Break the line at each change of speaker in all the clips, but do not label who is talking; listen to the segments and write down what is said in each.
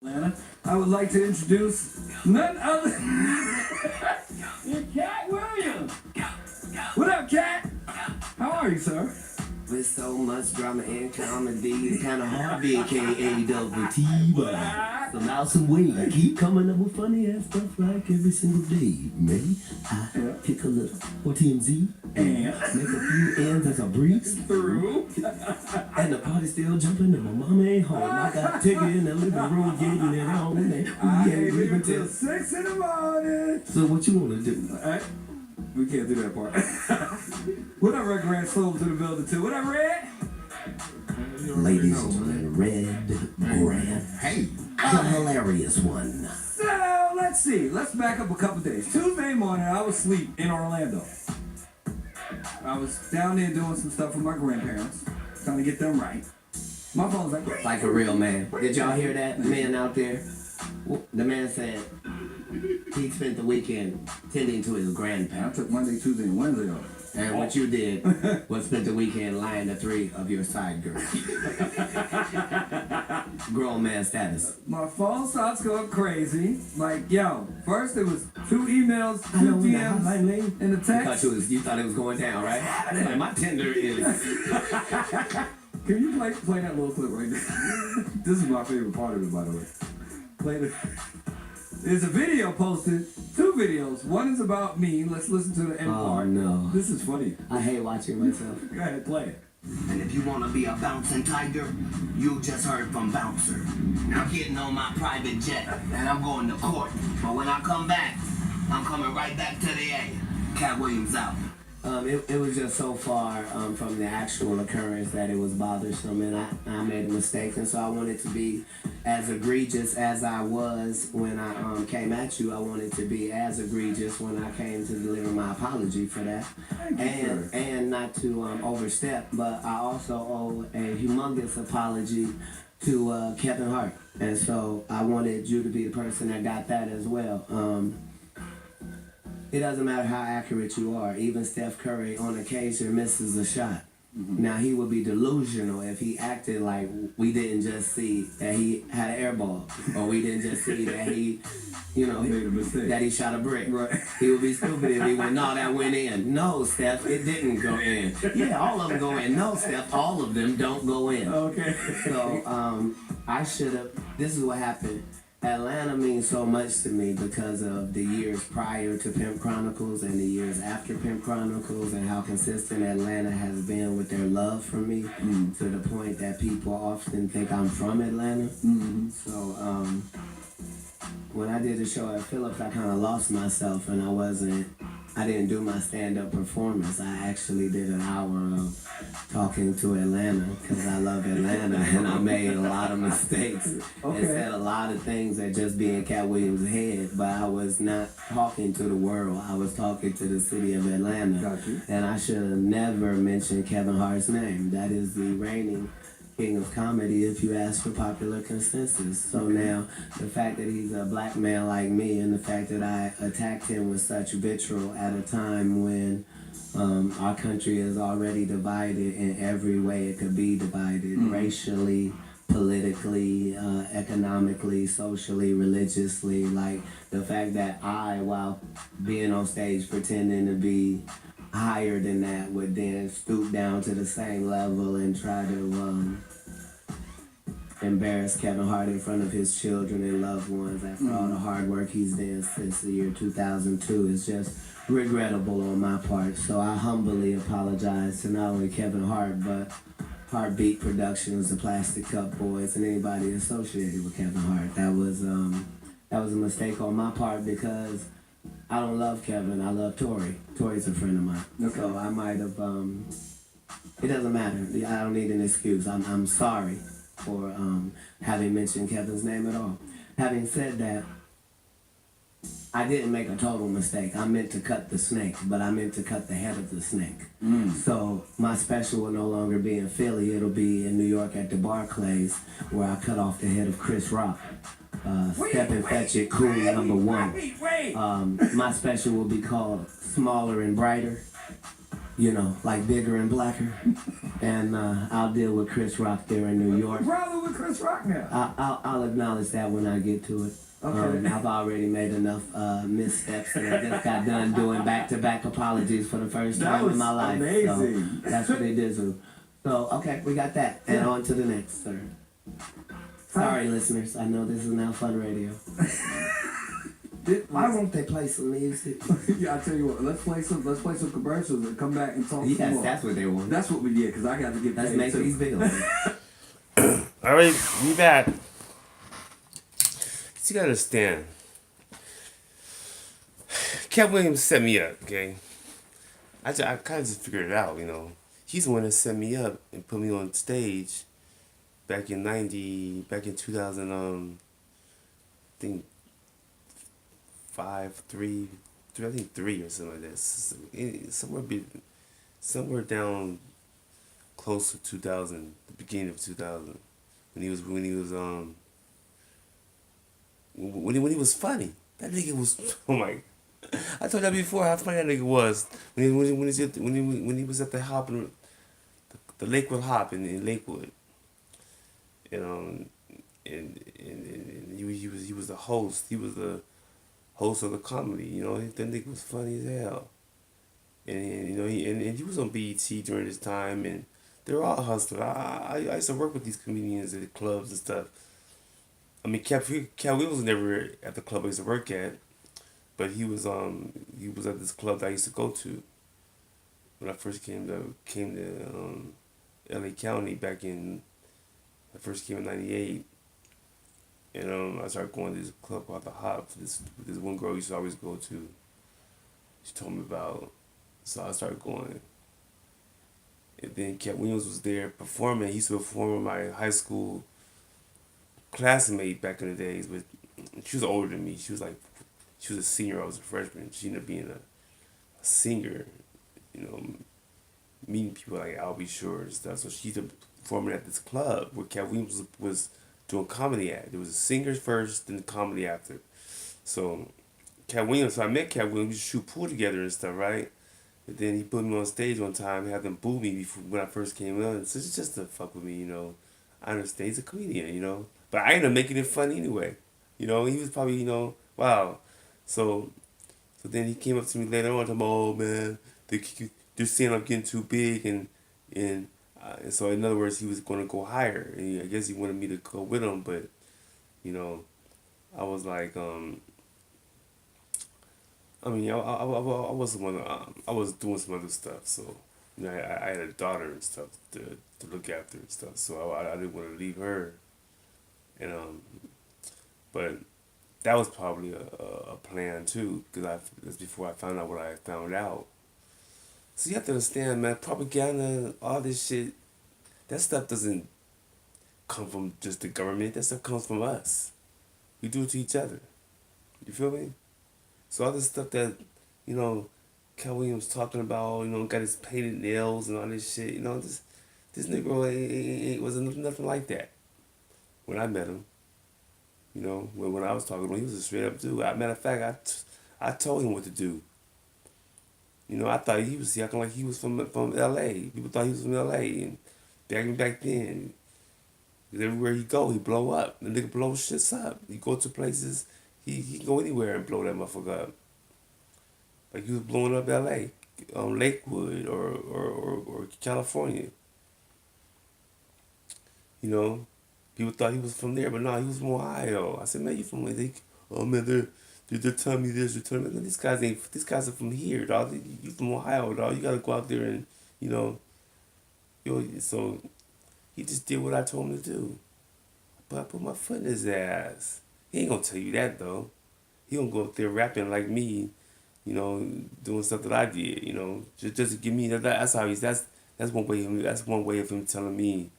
Atlanta. I would like to introduce none other than Cat Williams. What up, Cat? How are you, sir?
With so much drama and comedy, it's kind of hard being K-A-double-T. Some out some way. I keep coming up with funny ass stuff like every single day. Maybe I pick a little or TMZ
And
make a few ends as I breeze
through.
and the party's still jumping and my mama ain't home. I got ticket in the living room getting it on and
I
we
ain't
ain't
leaving
leaving
till
till.
6 in the morning.
So what you wanna do?
Alright? We can't do that part. What up, Red Grand Slow to the building, too? What up, Red?
Ladies and gentlemen, Red Grand. Hey, the hilarious one.
So, let's see. Let's back up a couple days. Tuesday morning, I was asleep in Orlando. I was down there doing some stuff with my grandparents, trying to get them right. My phone was
Like a real man. Did y'all hear that? The man out there? The man said he spent the weekend tending to his
I
grandparents.
took Monday, Tuesday, and Wednesday off.
And what you did was spend the weekend lying to 3 of your side girls. Grown man status.
My phone starts going crazy. Like, yo, first it was 2 emails, 2
I know when the
DMs,
hotline rang.
and the
You thought,
text.
you thought it was going down, right? Like, my Tinder is.
Can you play that little clip right there? This is my favorite part of it, by the way. Play the. There's a video posted, 2 videos. One is about me. Let's listen to the end
Oh
part.
no.
This is funny.
I hate watching myself.
Go ahead, play it.
And if you want to be a bouncing tiger, you just heard from Bouncer. Now getting on my private jet, and I'm going to court. But when I come back, I'm coming right back to the A. Cat Williams out.
It was just so far from the actual occurrence that it was bothersome, and I made a mistake, and so I wanted to be as egregious as I was when I came at you. I wanted to be as egregious when I came to deliver my apology for that, and not to overstep, but I also owe a humongous apology to Kevin Hart, and so I wanted you to be the person that got that as well. It doesn't matter how accurate you are. Even Steph Curry on occasion misses a shot. Mm-hmm. Now he would be delusional if he acted like we didn't just see that he had an air ball, or we didn't just see that he,
Made a mistake.
that he shot a brick.
Right.
He would be stupid if he went, no, that went in. No, Steph, it didn't go in. Yeah, all of them go in. No, Steph, all of them don't go in.
Okay.
So I should have. This is what happened. Atlanta means so much to me because of the years prior to Pimp Chronicles and the years after Pimp Chronicles, and how consistent Atlanta has been with their love for me, to the point that people often think I'm from Atlanta.
Mm-hmm.
So when I did the show at Phillips, I kind of lost myself, and I didn't do my stand-up performance. I actually did an hour of talking to Atlanta because I love Atlanta, and I made a lot of mistakes and said a lot of things that just be in Cat Williams' head, but I was not talking to the world. I was talking to the city of Atlanta.
Got you.
And I should have never mentioned Kevin Hart's name. That is the reigning king of comedy if you ask for popular consensus. So now, the fact that he's a black man like me, and the fact that I attacked him with such vitriol at a time when our country is already divided in every way it could be divided, racially, politically, economically, socially, religiously. Like, the fact that I, while being on stage pretending to be higher than that, would then stoop down to the same level and try to embarrass Kevin Hart in front of his children and loved ones after all the hard work he's done since the year 2002 is just regrettable on my part. So I humbly apologize to not only Kevin Hart, but Heartbeat Productions, the Plastic Cup Boys, and anybody associated with Kevin Hart. That was a mistake on my part because I don't love Kevin, I love Tori. Tori's a friend of mine.
Okay.
So I might have, it doesn't matter. I don't need an excuse. I'm sorry for having mentioned Kevin's name at all. Having said that, I didn't make a total mistake. I meant to cut the snake, but I meant to cut the head of the snake. So my special will no longer be in Philly. It'll be in New York at the Barclays, where I cut off the head of Chris Rock. Step and Fetch It, Cool #1. My special will be called Smaller and Brighter. you know, like bigger and blacker. And I'll deal with Chris Rock there in New York.
Brother with Chris Rock now.
I'll acknowledge that when I get to it.
Okay.
I've already made enough missteps, and I just got done doing back-to-back apologies for the first
That
time in my life.
amazing.
So that's what they deserve. So, okay, we got that. And on to the next, sir. Sorry, listeners. I know this is now fun radio. Why won't they play some music?
Yeah, I tell you what. Let's play some commercials and come back and talk.
Yes,
some more.
that's what they want.
That's what we did because I got to get
Let's
paid
make
too.
these bills.
All right, we back. So you gotta understand, Cat Williams set me up, okay? I kind of just figured it out, you know. He's the one that set me up and put me on stage back in 2000, I think 3 or something like that. Somewhere down close to 2000, the beginning of 2000, when he was funny. That nigga was, oh my, I told that before how funny that nigga was when he was at the hop in, the Lakewood hop in Lakewood, and he was the host. He was the host of the comedy. You know, that nigga was funny as hell. And you know he was on BET during this time, and they were all hustlers. I used to work with these comedians at the clubs and stuff. I mean, Cat Williams was never at the club I used to work at, but he was at this club that I used to go to when I first came to LA County back in. I first came in '98, and I started going to this club called the Hop. This one girl I used to always go to. She told me about, so I started going. And then Cat Williams was there performing. He used to perform with my high school classmate back in the days, but she was older than me. She was a senior. I was a freshman. She ended up being a singer, you know, meeting people like I'll Be Sure and stuff. So she's performing at this club where Cat Williams was doing comedy at. There was a singer first, then the comedy after. So so I met Cat Williams. We shoot pool together and stuff, right? And then he put me on stage one time, had them boo me before when I first came on. So it's just to fuck with me, you know. I understand he's a comedian, you know. But I ended up making it fun anyway. You know, he was probably, you know, wow. So then he came up to me later on and told me, oh man, they're saying I'm getting too big, and so in other words, he was going to go higher. And I guess he wanted me to go with him, but, you know, I was like, I mean, I was doing some other stuff, so, you know, I had a daughter and stuff to look after and stuff, so I didn't want to leave her, and but that was probably a plan too, because that's before I found out what I found out. So you have to understand, man, propaganda, all this shit, that stuff doesn't come from just the government. That stuff comes from us. We do it to each other. You feel me? So all this stuff that, you know, Cat Williams talking about, you know, got his painted nails and all this shit, you know, this Negro wasn't nothing like that when I met him. You know, when I was talking to him, he was a straight up dude. Matter of fact, I told him what to do. You know, I thought he was acting like he was from L.A. People thought he was from L.A. And back then, everywhere he go, he blow up. The nigga blow shits up. He go to places, he can go anywhere and blow that motherfucker up. Like he was blowing up L.A., Lakewood or California. You know, people thought he was from there, but no, he was from Ohio. I said, man, you from where? Oh man, they're telling me this, they're telling me these guys are from here, dog. You from Ohio, dog. You gotta go out there and, you know, so he just did what I told him to do. But I put my foot in his ass. He ain't gonna tell you that though. He gonna go up there rapping like me, you know, doing stuff that I did, you know, just to give me that's how that's one way of him telling me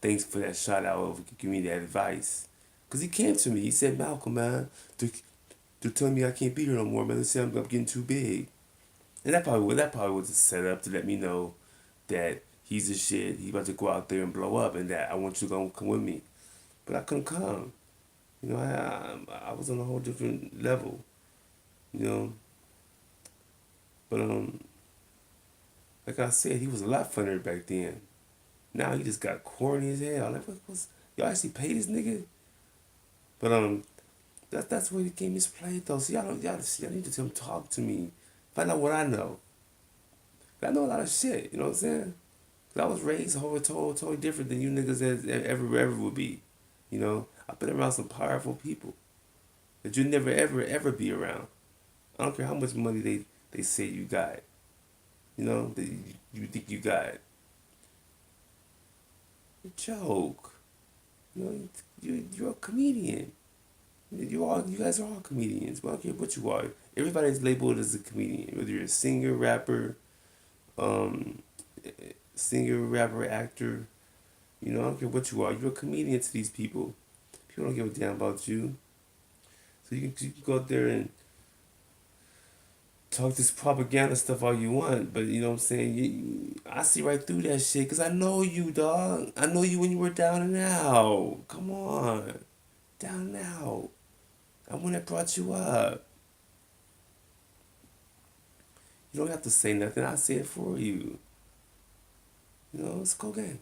thanks for that shout out of giving me that advice. Cause he came to me, he said, Malcolm, man, they're telling me I can't be here no more, man. They say I'm getting too big. And that probably was a setup to let me know that he's the shit. He's about to go out there and blow up, and that I want you to come with me. But I couldn't come. You know, I was on a whole different level. You know. But Like I said, he was a lot funnier back then. Now he just got corny as hell. Like, what's y'all actually pay this nigga? But that's where the game is played though. So y'all need to come talk to me, find out what I know. I know a lot of shit. You know what I'm saying? 'Cause I was raised totally different than you niggas ever would be. You know, I've been around some powerful people that you never ever be around. I don't care how much money they say you got. You know, that you think you got. Joke. You know, you're a comedian. You guys are all comedians. But I don't care what you are. Everybody's labeled as a comedian, whether you're a singer, rapper, um, actor. You know, I don't care what you are. You're a comedian to these people. People don't give a damn about you. So you can go out there and talk this propaganda stuff all you want, but you know what I'm saying? I see right through that shit because I know you, dog. I know you when you were down and out. Come on. Down and out. I when I brought you up. You don't have to say nothing. I'll say it for you. You know, it's a cool game.